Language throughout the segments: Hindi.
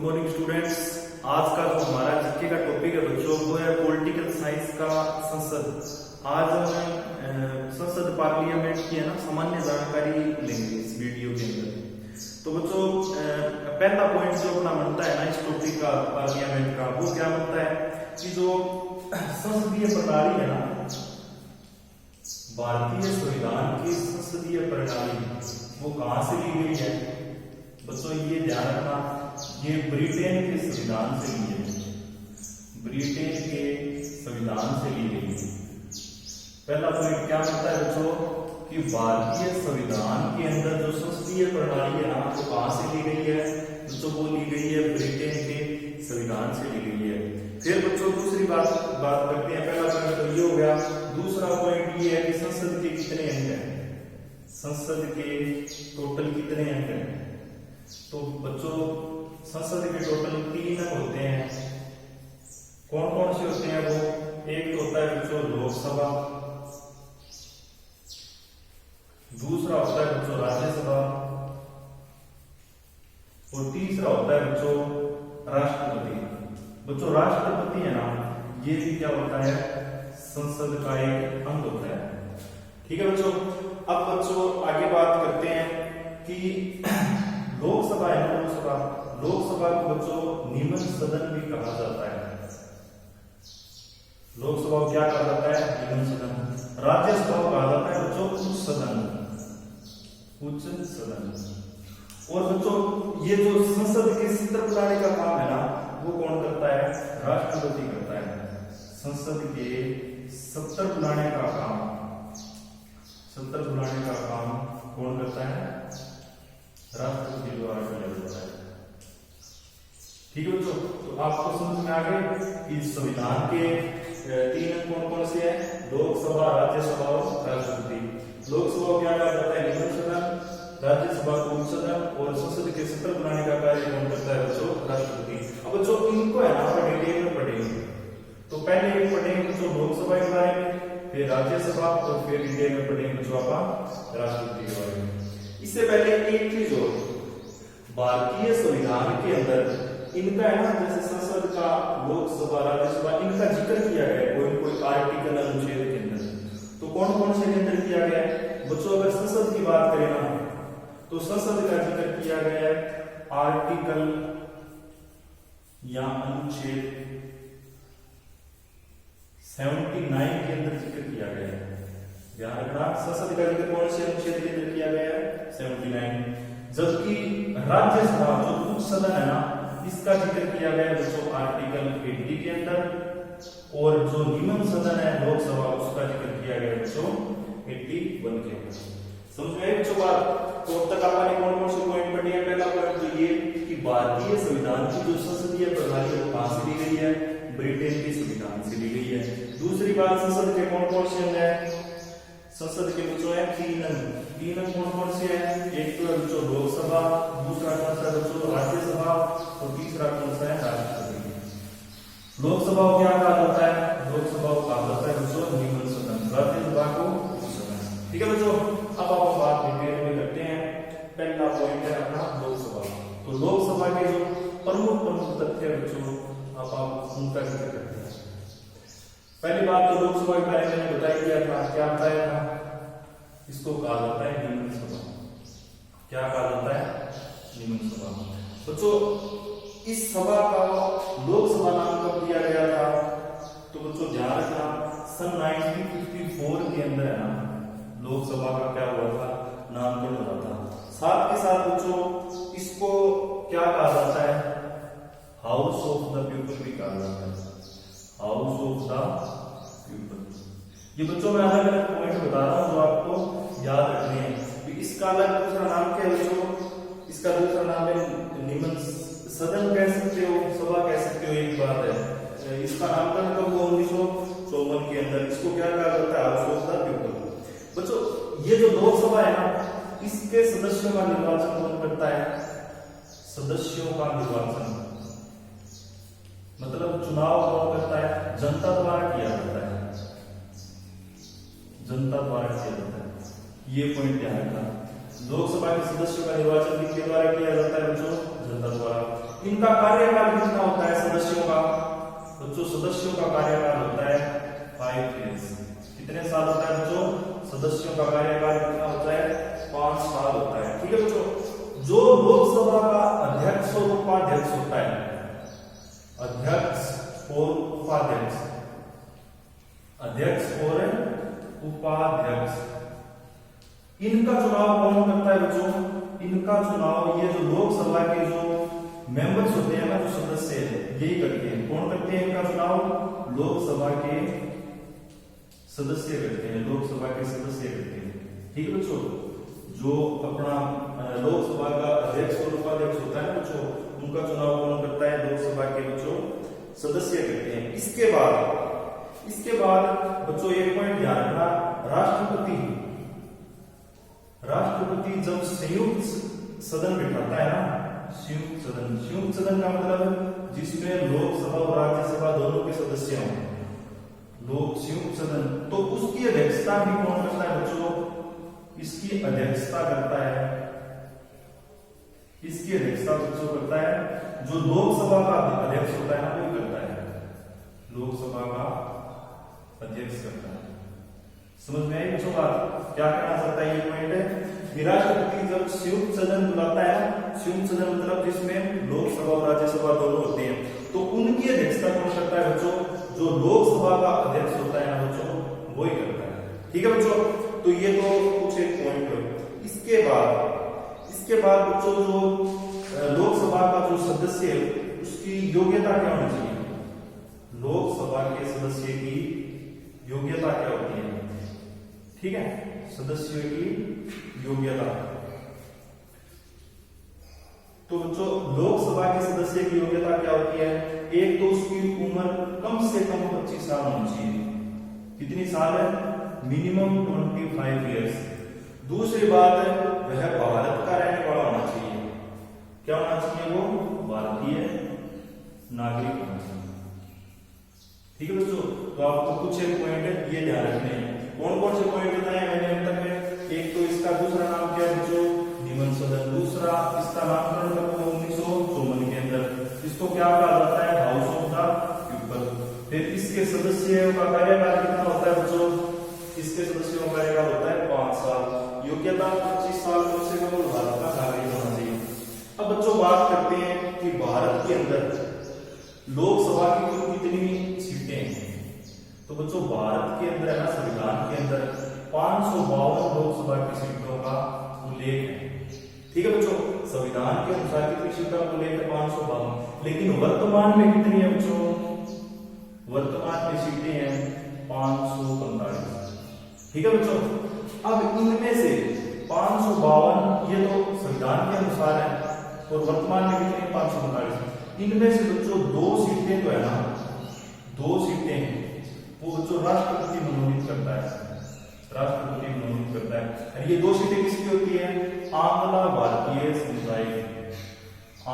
Good morning students. आज का जो हमारा जीके का टॉपिक है बच्चों वो है पॉलिटिकल साइंस का संसद। आज हम संसद पार्लियामेंट की है ना सामान्य जानकारी लेंगे इस वीडियो के अंदर। तो बच्चों पहला पॉइंट जो अपना बनता है ना इस टॉपिक का पार्लियामेंट का वो क्या बनता है कि जो संसदीय प्रणाली है ना भारतीय संविधान की संसदीय प्रणाली वो कहां से ली गई है बच्चों, ये ध्यान रखना, ये ब्रिटेन के संविधान से ली है, ब्रिटेन के संविधान से ली गई है। पहला पॉइंट क्या होता है बच्चों कि भारतीय संविधान के अंदर जो संसदीय प्रणाली है ना वो कहां से ली गई है बच्चों, वो ली गई है ब्रिटेन के संविधान से ली गई है। फिर बच्चों दूसरी बात करते हैं। पहला पॉइंट तो ये हो गया। दूसरा पॉइंट ये है कि संसद के कितने अंग हैं, संसद के टोटल कितने अंग हैं। तो बच्चों संसद के टोटल 3 अंग होते हैं। कौन कौन से होते हैं वो, एक तो होता है बच्चों लोकसभा, दूसरा होता है बच्चों राज्यसभा और तीसरा होता है बच्चों राष्ट्रपति। बच्चों राष्ट्रपति है ना ये भी क्या होता है संसद का एक अंग होता है। ठीक है बच्चों। अब बच्चों आगे बात करते हैं कि लोकसभा है ना, लोकसभा को बच्चों निम्न सदन भी कहा जाता है। लोकसभा को क्या कहा जाता है, निम्न सदन। राज्यसभा को कहा जाता है बच्चों उच्च सदन, उच्च सदन। और बच्चों ये जो संसद के सत्र बुलाने का काम है ना वो कौन करता है, राष्ट्रपति करता है। संसद के सत्र बुलाने का काम, सत्र बुलाने का काम कौन करता है, राष्ट्रपति द्वारा किया जाता है। ठीक है बच्चों। तो आपको समझ में आ गए कि संविधान के 3 अंग कौन कौन से हैं, लोकसभा, राज्यसभा और राष्ट्रपति। लोकसभा को क्या कहा जाता है, निम्न सदन, राज्यसभा को उच्च सदन और संसद के सत्र बनाने का कार्य कौन करता है बच्चों, राष्ट्रपति। अब बच्चों इनको है ना आप डिटेल में पढ़ेंगे। तो पहले एक पढ़ेंगे बच्चों लोकसभा के बारे में, फिर राज्यसभा और फिर डिटेल में पढ़ेंगे बच्चों आप राष्ट्रपति के बारे में। इससे पहले एक चीज और, भारतीय संविधान के अंदर इनका है ना जैसे संसद का, लोकसभा, राज्यसभा, इनका जिक्र किया गया है कोई आर्टिकल अनुच्छेद के अंदर। तो कौन कौन से के अंदर किया गया है बच्चों, अगर संसद की बात करें ना तो संसद का जिक्र किया गया है आर्टिकल या अनुच्छेद 79 के अंदर जिक्र किया गया है। ध्यान रखना, संसद का जिक्र कौन से अनुच्छेद के अंदर किया गया है, 79। जबकि राज्यसभा जो उच्च सदन है ना इसका जिक्र किया गया है बच्चों आर्टिकल 80 के अंदर, और जो निम्न सदन है लोकसभा उसका जिक्र किया गया है बच्चों 81 के अंदर। समझ में बच्चों बात। तो अब तक आपने कौन कौन से पॉइंट पढ़े हैं। पहला पॉइंट तो ये कि भारतीय संविधान की जो संसदीय प्रणाली है वो कहां से ली गई है, ब्रिटेन के संविधान से ली गई है। दूसरी बात, संसद के कौन कौन से अंग है, संसद के बच्चों है 3 अंग। 3 अंग कौन कौन से हैं, एक तो है बच्चों लोकसभा, दूसरा कौन सा है बच्चों राज्यसभा और तीसरा कौन सा है राष्ट्रपति। लोकसभा को क्या कहा जाता है, लोकसभा को कहा जाता है बच्चों निम्न सदन, राज्यसभा को उच्च सदन। ठीक है बच्चों। अब आप बात डिटेल में करते हैं। पहला पॉइंट है अपना लोकसभा। तो लोकसभा के जो प्रमुख तथ्य बच्चों आप उनका जिक्र करते हैं। पहली बात तो लोकसभा के बारे में मैंने बताया दिया था, क्या बताया था, इसको कहा जाता है निम्न सभा। क्या कहा जाता है, निम्न सभा। बच्चों इस सभा का लोकसभा नाम कब दिया गया था, तो बच्चों ध्यान रखना सन 1954 के अंदर है ना लोकसभा का क्या हुआ था, नामकरण हुआ था। साथ के साथ बच्चों इसको क्या कहा जाता है, हाउस ऑफ द पीपल भी कहा जाता है, हाउस ऑफ द पीपल। ये बच्चों मैं अलग अलग पॉइंट बता रहा हूं जो आपको याद रखने हैं। इसका अलग दूसरा नाम क्या है बच्चों, इसका दूसरा नाम है निम्न सदन कह सकते हो, सभा कह सकते हो, एक बात है। इसका नामकरण कब हुआ 1954 के अंदर। इसको क्या कहा जाता है, हाउस ऑफ द पीपल। बच्चों ये जो लोकसभा है ना इसके सदस्यों का निर्वाचन कौन करता है, सदस्यों का निर्वाचन मतलब चुनाव कौन करता है, जनता द्वारा किया जाता है, जनता द्वारा किया जाता है। ये पॉइंट ध्यान रखना। लोकसभा के सदस्यों का निर्वाचन किसके द्वारा किया जाता है बच्चों, जनता द्वारा। इन इनका कार्यकाल कितना होता है सदस्यों का? बच्चों सदस्यों का कार्यकाल होता है 5 years। कितने साल होता है बच्चों? सदस्यों का कार्यकाल कितना होता है? 5 साल होता है। ठीक है बच्चों, जो लोकसभा का अध्यक्ष और उपाध्यक्ष होता है, अध्यक्ष और उपाध्यक्ष, अध्यक्ष और उपाध्यक्ष, इनका चुनाव कौन करता है बच्चों? इनका चुनाव ये जो लोकसभा के जो मेंबर्स होते हैं ना, जो सदस्य यही करते हैं। कौन करते हैं इनका चुनाव? लोकसभा के सदस्य करते हैं, लोकसभा के सदस्य करते हैं। ठीक है बच्चों, जो अपना लोकसभा का अध्यक्ष और उपाध्यक्ष होता है ना बच्चों, उनका चुनाव कौन करता है? लोकसभा के बच्चों सदस्य करते हैं। इसके बाद बच्चों एक पॉइंट ध्यान रखना, राष्ट्रपति जब संयुक्त सदन बिठाता है ना, संयुक्त सदन का मतलब जिसमें लोकसभा और राज्यसभा दोनों के सदस्य हों, संयुक्त सदन, तो उसकी अध्यक्षता भी कौन करता है बच्चों? इसकी अध्यक्षता करता है, इसकी अध्यक्षता बच्चों करता है जो लोकसभा का अध्यक्ष होता है ना, वो करता है, लोकसभा का अध्यक्ष करता है। समझ में आई बच्चों बात? क्या कहना चाहता है ये पॉइंट है कि राष्ट्रपति जब संयुक्त सदन बुलाता है, संयुक्त सदन मतलब जिसमें लोकसभा और राज्यसभा दोनों होते हैं, तो उनकी अध्यक्षता कौन करता है बच्चों? जो लोकसभा का अध्यक्ष होता है ना बच्चों, वो ही करता है। ठीक है बच्चों, तो ये तो कुछ एक पॉइंट है। इसके बाद बच्चों जो लोकसभा का जो सदस्य है उसकी योग्यता क्या होनी चाहिए? लोकसभा के सदस्य की योग्यता क्या होती है? ठीक है, सदस्यों की योग्यता। तो बच्चों लोकसभा के सदस्य की योग्यता क्या होती है? एक तो उसकी उम्र कम से कम 25 साल होनी चाहिए। कितनी साल है? Minimum 25 years। दूसरी बात है वह भारत का रहने वाला होना चाहिए। क्या होना चाहिए? वो भारतीय नागरिक होना चाहिए। ठीक है बच्चों, तो आपको कुछ एक पॉइंट है ये ध्यान रखने हैं। कौन कौन से पॉइंट बताए मैंने अब तक में? एक तो इसका दूसरा नाम क्या है बच्चों? निमन सदन। दूसरा इसका नामकरण कब हुआ? 1954 के अंदर। इसको क्या कहा जाता है? House of the people. फिर इसके सदस्यों का कार्यकाल कितना होता है बच्चों? इसके सदस्यों का कार्यकाल होता है 5 साल। योग्यता 25 साल कम से कम भारत का नागरिक होना चाहिए। अब बच्चों बात करते हैं कि भारत के अंदर लोकसभा की कुल कितनी सीटें हैं? तो बच्चों भारत के अंदर है ना, संविधान के अंदर 552 लोकसभा की सीटों का उल्लेख है। ठीक है बच्चों, संविधान के अनुसार कितनी सीटों का उल्लेख है? 552। लेकिन वर्तमान में कितनी है बच्चों? वर्तमान में सीटें हैं 545। ठीक है बच्चों, अब इनमें से 552 ये तो संविधान के अनुसार है और वर्तमान में कितनी? 545। इनमें से बच्चों 2 सीटें जो है ना, 2 सीटें वो बच्चों राष्ट्रपति मनोनीत करता है, राष्ट्रपति मनोनीत करता है। और ये 2 सीटें किसकी होती है? आंग्ला भारतीय समुदाय की,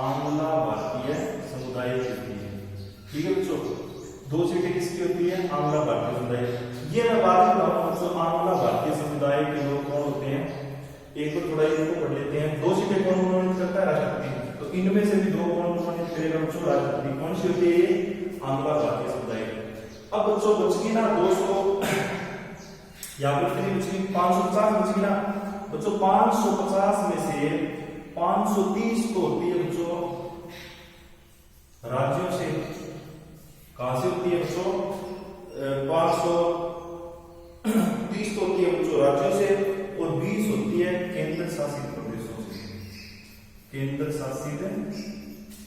आंग्ला भारतीय समुदाय की होती है। ठीक है बच्चों, 2 सीटें किसकी होती है? आंग्ला भारतीय समुदाय। ये मैं बात कर रहा हूं बच्चों, आंग्ला भारतीय समुदाय के लोग कौन होते हैं? एक तो थोड़ा इसको पढ़ लेते हैं। 2 सीटें कौन मनोनीत करता है? राष्ट्रपति। तो इनमें से भी 2 कौन मनोनीत करेगा बच्चों? राष्ट्रपति। कौन सी होती है? आंग्ला भारतीय समुदाय। अब बच्चों बचगी ना 200 या फिर कितनी बचगी? 550 बचगी ना बच्चों। 550 में से 530 तो होती है बच्चों राज्यों से। कहां से होती है बच्चों? 530 तो होती है बच्चों राज्यों से और 20 होती है केंद्र शासित प्रदेशों से, केंद्र शासित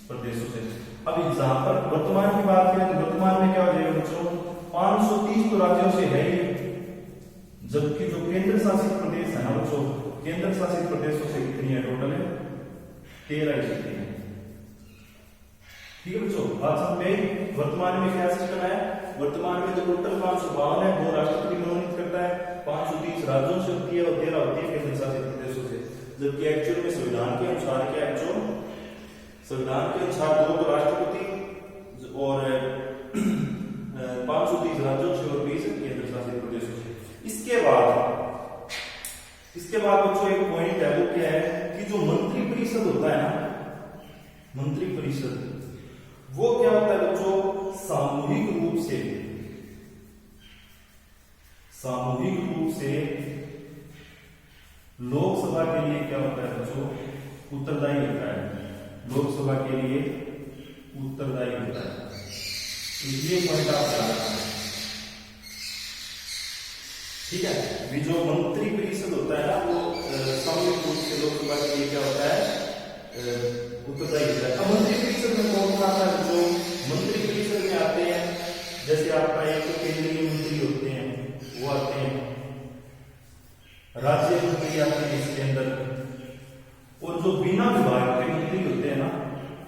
प्रदेशों से। अब जहां पर वर्तमान की बात करें तो वर्तमान में क्या हो जाएगा बच्चों? 530 तो राज्यों से है ही, जबकि जो केंद्र शासित प्रदेश है ना बच्चों, केंद्र शासित प्रदेशों से कितनी है? टोटल है 13 सीटें हैं। ठीक है बच्चों, बात समझ में? वर्तमान में क्या सिस्टम है? वर्तमान में तो टोटल 552 है, 2 राष्ट्रपति मनोनीत करता है, 530 राज्यों से होती है और 13 होती है केंद्र शासित प्रदेशों से। जबकि एक्चुअल में संविधान के अनुसार क्या है बच्चों? संविधान के अनुसार 2 राष्ट्रपति और 530 राज्यों से और 20 केंद्र शासित प्रदेशों से। इसके बाद बच्चों एक पॉइंट है, वो क्या है कि जो मंत्रिपरिषद होता है ना, मंत्रिपरिषद वो क्या होता है बच्चों, सामूहिक रूप से लोकसभा के लिए क्या होता है बच्चों, उत्तरदायी होता है। लोकसभा के लिए उत्तरदायी होता है। तो ये पॉइंट आप ध्यान रखना, ठीक है। भी जो मंत्री परिषद होता है ना, वो सामूहिक रूप से लोकसभा के लिए क्या होता है, उत्तरदायी होता है। अब मंत्री परिषद में कौन कौन आता है? जो मंत्री परिषद में आते हैं, जैसे आपका एक तो केंद्रीय मंत्री होते हैं, वो आते हैं, राज्य मंत्री आते हैं इसके अंदर, और जो बिना विभाग के मंत्री होते हैं ना,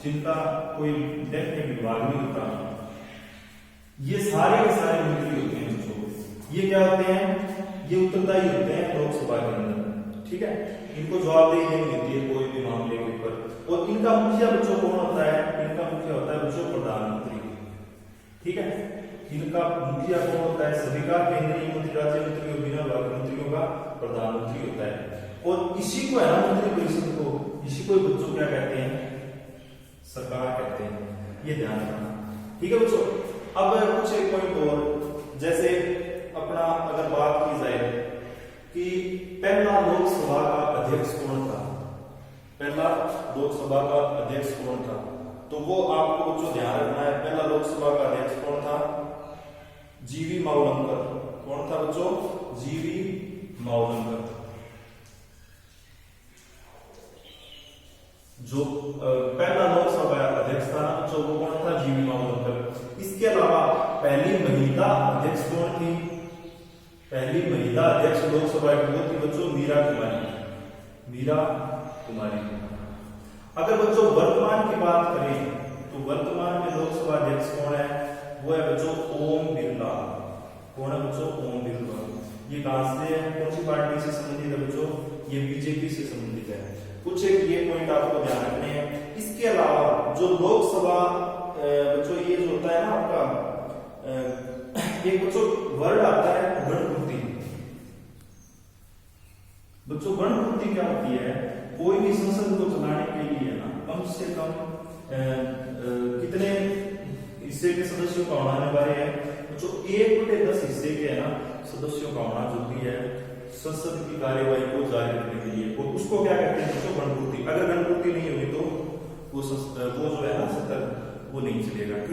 जिनका कोई डेफिनेट विभाग नहीं होता, ये सारे के सारे मंत्री होते हैं बच्चों। ये क्या होते हैं, ये उत्तरदायी होते हैं लोकसभा के अंदर, ठीक है। इनको जवाबदेही देनी होती है कोई भी मामले के ऊपर। और इनका मुखिया बच्चों कौन होता है? इनका मुखिया होता है बच्चों प्रधानमंत्री, ठीक है। इनका मुखिया कौन होता है? सभी का केंद्रीय मंत्री, राज्य मंत्री और बिना विभाग मंत्रियों का प्रधानमंत्री होता है। और इसी को है ना मंत्री परिषद को, इसी को बच्चों क्या कहते हैं, सरकार कहते हैं। ये ध्यान रखना, ठीक है बच्चों। अब कुछ एक पॉइंट और, जैसे अपना अगर बात की जाए कि पहला लोकसभा का अध्यक्ष कौन था, पहला लोकसभा का अध्यक्ष कौन था, तो वो आपको जो ध्यान रखना है, पहला लोकसभा का अध्यक्ष कौन था? जीवी मावलंकर। कौन था बच्चों? जीवी मावलंकर। जो पहला लोकसभा अध्यक्ष था ना बच्चों, वो कौन था? जीवी मावलंकर। इसके अलावा पहली महिला अध्यक्ष कौन थी? पहली महिला अध्यक्ष लोकसभा की वो थी बच्चों मीरा कुमारी। मीरा कुमारी। अगर बच्चों वर्तमान की बात करें तो वर्तमान में लोकसभा अध्यक्ष कौन है? वो है बच्चों ओम बिरला। कौन है बच्चों? ओम बिरला। ये कहां से है, कौन सी पार्टी से संबंधित है बच्चों? ये बीजेपी से संबंधित है। कुछ एक ये पॉइंट आपको ध्यान रखने हैं। इसके अलावा जो लोकसभा बच्चों ये जो होता है ना आपका, एक बच्चों वर्ड आता है गणपूर्ति। बच्चों गणपूर्ति क्या होती है? कोई भी संसद को चलाने के लिए ना कम से कम कितने हिस्से के सदस्यों का होना अनिवार्य है? बच्चों 1/10 हिस्से के है ना सदस्यों का होना जरूरी है संसद की कार्यवाही को जारी रखने के लिए। और उसको क्या कहते हैं बच्चों? गणपूर्ति। अगर गणपूर्ति नहीं होगी तो वो जो है ना सत्ता वो नहीं चलेगा, ठीक है।